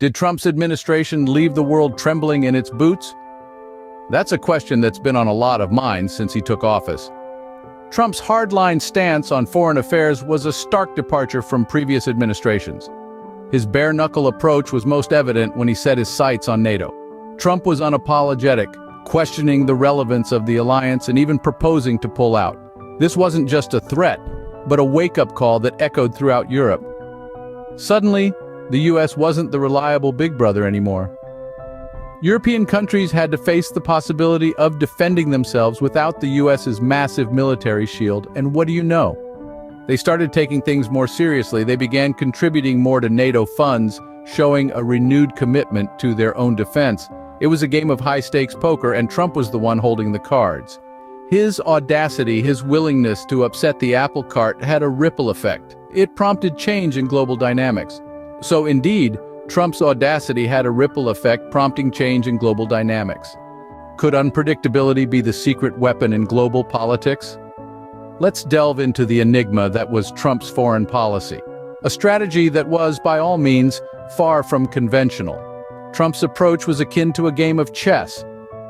Did Trump's administration leave the world trembling in its boots? That's a question that's been on a lot of minds since he took office. Trump's hardline stance on foreign affairs was a stark departure from previous administrations. His bare-knuckle approach was most evident when he set his sights on NATO. Trump was unapologetic, questioning the relevance of the alliance and even proposing to pull out. This wasn't just a threat, but a wake-up call that echoed throughout Europe. Suddenly, the US wasn't the reliable big brother anymore. European countries had to face the possibility of defending themselves without the US's massive military shield, and what do you know? They started taking things more seriously. They began contributing more to NATO funds, showing a renewed commitment to their own defense. It was a game of high-stakes poker, and Trump was the one holding the cards. His audacity, his willingness to upset the apple cart had a ripple effect. It prompted change in global dynamics. So indeed, Trump's audacity had a ripple effect, prompting change in global dynamics. Could unpredictability be the secret weapon in global politics? Let's delve into the enigma that was Trump's foreign policy. A strategy that was, by all means, far from conventional. Trump's approach was akin to a game of chess,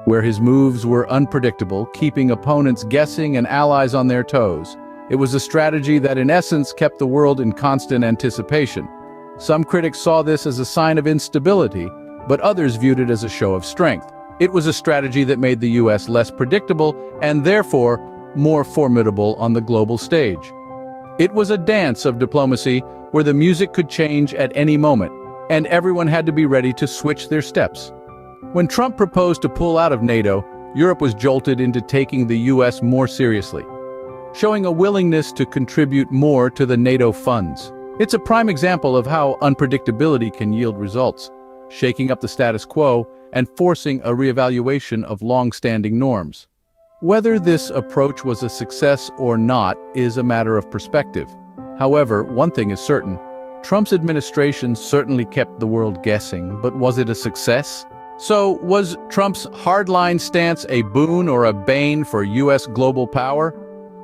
where his moves were unpredictable, keeping opponents guessing and allies on their toes. It was a strategy that in essence kept the world in constant anticipation. Some critics saw this as a sign of instability, but others viewed it as a show of strength. It was a strategy that made the US less predictable and therefore more formidable on the global stage. It was a dance of diplomacy where the music could change at any moment, and everyone had to be ready to switch their steps. When Trump proposed to pull out of NATO, Europe was jolted into taking the US more seriously, showing a willingness to contribute more to the NATO funds. It's a prime example of how unpredictability can yield results, shaking up the status quo and forcing a reevaluation of long-standing norms. Whether this approach was a success or not is a matter of perspective. However, one thing is certain: Trump's administration certainly kept the world guessing, but was it a success? So, was Trump's hardline stance a boon or a bane for US global power?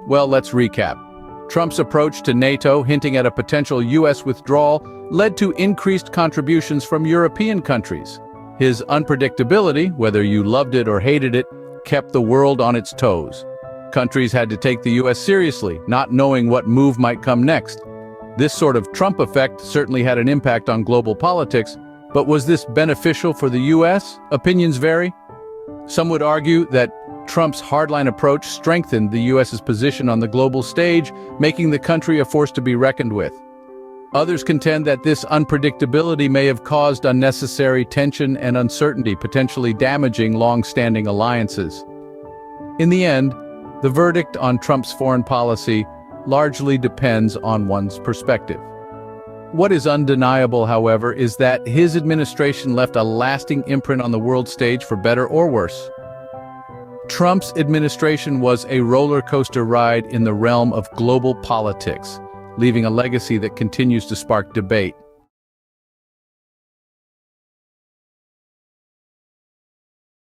Well, let's recap. Trump's approach to NATO, hinting at a potential US withdrawal, led to increased contributions from European countries. His unpredictability, whether you loved it or hated it, kept the world on its toes. Countries had to take the US seriously, not knowing what move might come next. This sort of Trump effect certainly had an impact on global politics, but was this beneficial for the US? Opinions vary. Some would argue that Trump's hardline approach strengthened the US's position on the global stage, making the country a force to be reckoned with. Others contend that this unpredictability may have caused unnecessary tension and uncertainty, potentially damaging long-standing alliances. In the end, the verdict on Trump's foreign policy largely depends on one's perspective. What is undeniable, however, is that his administration left a lasting imprint on the world stage for better or worse. Trump's administration was a roller coaster ride in the realm of global politics, leaving a legacy that continues to spark debate.